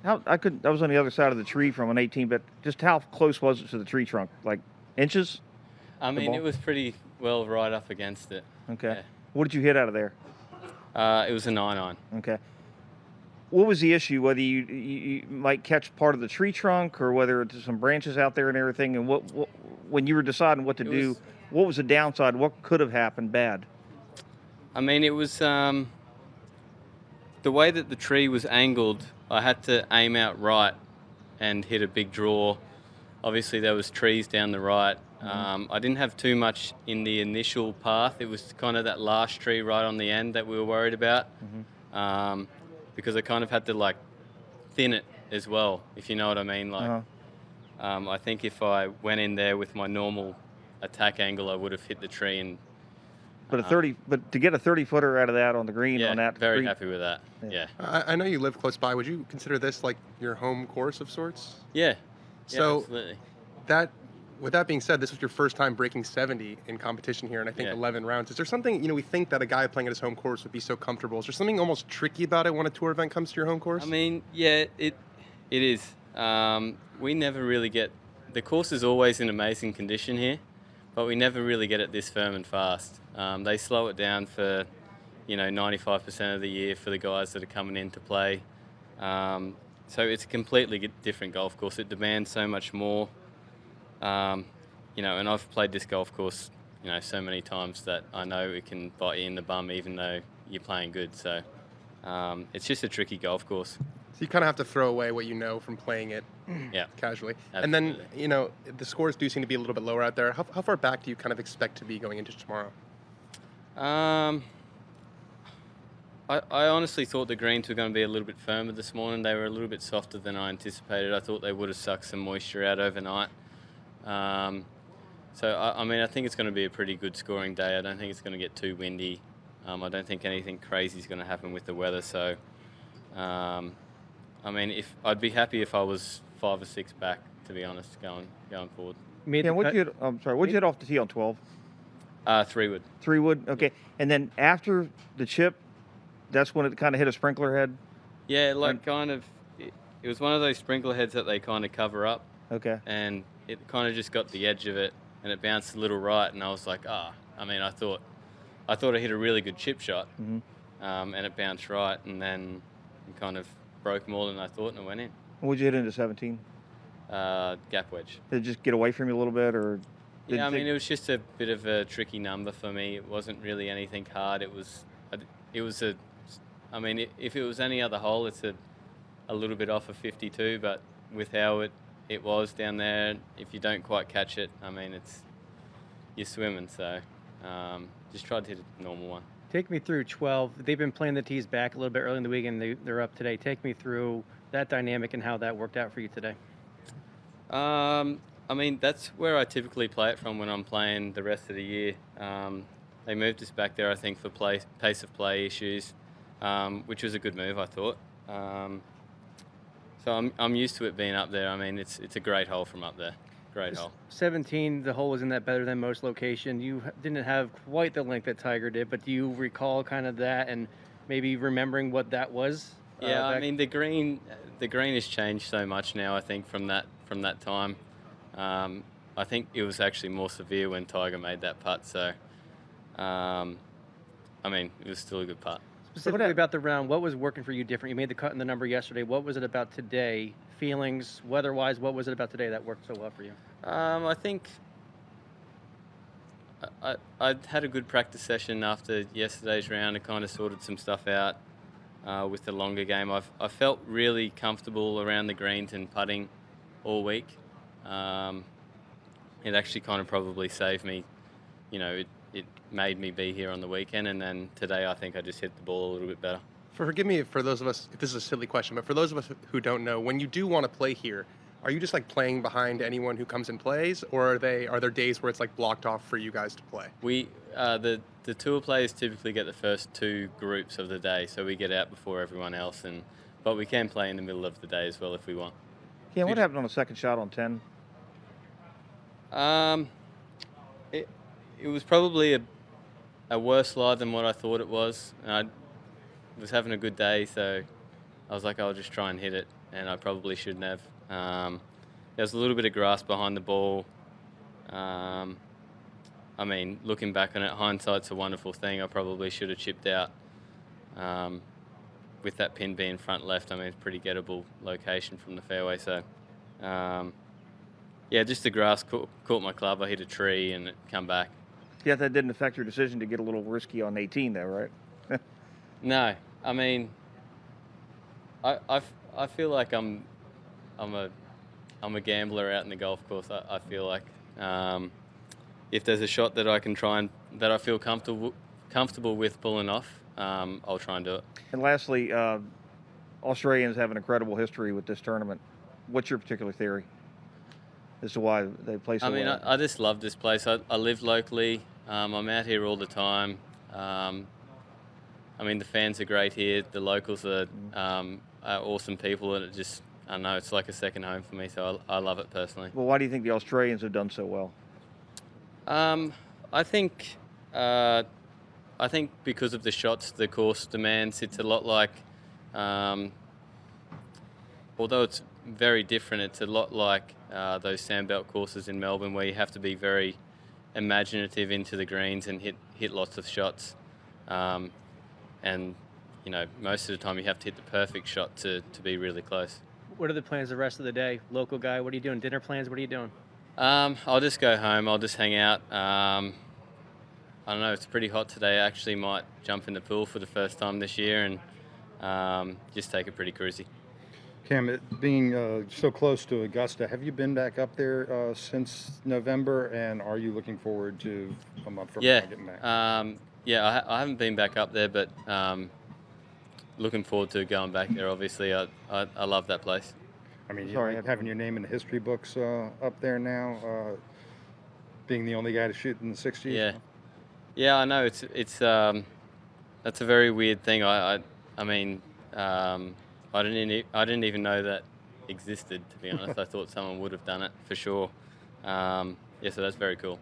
I was on the other side of the tree from an 18, but just how close was it to the tree trunk? Like inches? I The mean, ball? it was pretty well right up against it. Okay. What did you hit out of there? It was a 9-iron. Okay. What was the issue? Whether you might catch part of the tree trunk or whether it's some branches out there and everything, and what when you were deciding what to do, what was the downside? What could have happened bad? I mean, it was the way that the tree was angled. I had to aim out right and hit a big draw. Obviously, there was trees down the right. I didn't have too much in the initial path. It was kind of that last tree right on the end that we were worried about, because I kind of had to like thin it as well, if you know what I mean. Like, I think if I went in there with my normal attack angle, I would have hit the tree. And But but to get a 30-footer out of that on the green on that, very happy with that. Yeah. I know you live close by. Would you consider this like your home course of sorts? Yeah. So absolutely. With that being said, this was your first time breaking 70 in competition here, and I think 11 rounds. Is there something, we think that a guy playing at his home course would be so comfortable? Is there something almost tricky about it when a tour event comes to your home course? I mean, yeah, it is. We never really get, the course is always in amazing condition here, but we never really get it this firm and fast. They slow it down for, 95% of the year for the guys that are coming in to play. So it's a completely different golf course. It demands so much more. And I've played this golf course, so many times that I know it can bite you in the bum even though you're playing good. So it's just a tricky golf course. So you kind of have to throw away what you know from playing it casually. Absolutely. And then, the scores do seem to be a little bit lower out there. How far back do you kind of expect to be going into tomorrow? I honestly thought the greens were going to be a little bit firmer this morning. They were a little bit softer than I anticipated. I thought they would have sucked some moisture out overnight. I think it's going to be a pretty good scoring day. I don't think it's going to get too windy. I don't think anything crazy is going to happen with the weather. So, if I'd be happy if I was 5 or 6 back, to be honest, going forward. What'd you hit off the tee on 12? 3-wood. 3-wood. Okay. And then after the chip, that's when it kind of hit a sprinkler head. Yeah, it was one of those sprinkler heads that they kind of cover up. Okay. And it kind of just got the edge of it, and it bounced a little right, and I was like, I thought I hit a really good chip shot, and it bounced right, and then it kind of broke more than I thought, and it went in. What'd you hit into 17? Gap wedge. Did it just get away from you a if it was just a bit of a tricky number for me. It wasn't really anything hard. If it was any other hole, it's a little bit off of 52, but with how it was down there, if you don't quite catch it, you're swimming. So just tried to hit a normal one. Take me through 12. They've been playing the tees back a little bit early in the week, and they're up today. Take me through that dynamic and how that worked out for you today. That's where I typically play it from when I'm playing the rest of the year. They moved us back there, I think, for pace of play issues, which was a good move, I thought. So I'm used to it being up there. It's a great hole from up there. Great hole. 17, the hole was in that better than most location. You didn't have quite the length that Tiger did, but do you recall kind of that and maybe remembering what that was? Yeah, the green has changed so much now, I think, from that time. I think it was actually more severe when Tiger made that putt. So, it was still a good putt. Specifically about the round, what was working for you different? You made the cut in the number yesterday. What was it about today? Feelings, weather-wise, what was it about today that worked so well for you? I think I had a good practice session after yesterday's round. I kind of sorted some stuff out with the longer game. I felt really comfortable around the greens and putting all week. It actually kind of probably saved me. It made me be here on the weekend, and then today I think I just hit the ball a little bit better. Forgive me for those of us, if this is a silly question, but for those of us who don't know, when you do want to play here, are you just like playing behind anyone who comes and plays, or are there days where it's like blocked off for you guys to play? We the tour players typically get the first 2 groups of the day, so we get out before everyone else, but we can play in the middle of the day as well if we want. Yeah, what happened on the second shot on 10? It was probably a worse lie than what I thought it was. I was having a good day, so I was like, I'll just try and hit it, and I probably shouldn't have. There's a little bit of grass behind the ball. I mean, looking back on it, hindsight's a wonderful thing. I probably should have chipped out. With that pin being front left, I mean, it's a pretty gettable location from the fairway. So, yeah, just the grass caught my club. I hit a tree and it come back. Yeah, that didn't affect your decision to get a little risky on 18, though, right? No, I mean, I feel like I'm a gambler out in the golf course. I feel like if there's a shot that I can try and that I feel comfortable with pulling off, I'll try and do it. And lastly, Australians have an incredible history with this tournament. What's your particular theory as to why they play so well? I mean, I just love this place. I live locally. I'm out here all the time. I mean, the fans are great here. The locals are awesome people, and I know it's like a second home for me. So I love it personally. Well, why do you think the Australians have done so well? I think because of the shots the course demands, it's a lot like, although it's very different, it's a lot like those sandbelt courses in Melbourne where you have to be very imaginative into the greens and hit lots of shots. And, you know, most of the time you have to hit the perfect shot to be really close. What are the plans the rest of the day? Local guy, what are you doing? Dinner plans, what are you doing? I'll just go home. I'll just hang out. I don't know. It's pretty hot today. I actually might jump in the pool for the first time this year and just take it pretty cruisy. Cam, being so close to Augusta, have you been back up there since November, and are you looking forward to a month from now getting back? I haven't been back up there, but looking forward to going back there. Obviously, I love that place. I mean, having your name in the history books up there now, being the only guy to shoot in the 60s. Yeah, I know. It's that's a very weird thing. I mean, I didn't even know that existed. To be honest, I thought someone would have done it for sure. So that's very cool.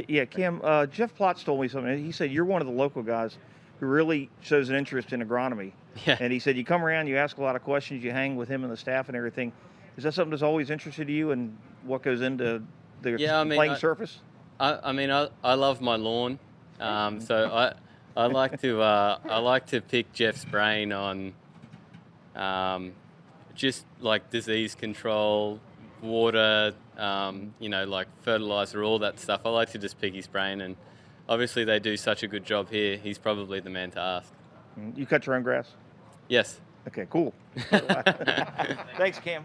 Yeah, Cam, Jeff Plotz told me something. He said you're one of the local guys who really shows an interest in agronomy. Yeah. And he said you come around, you ask a lot of questions, you hang with him and the staff and everything. Is that something that's always interested you and what goes into the playing surface? I love my lawn, so I like to pick Jeff's brain on just like disease control, water, like fertilizer, all that stuff. I like to just pick his brain, and obviously they do such a good job here. He's probably the man to ask. You cut your own grass? Yes. Okay, cool. Thanks, Cam.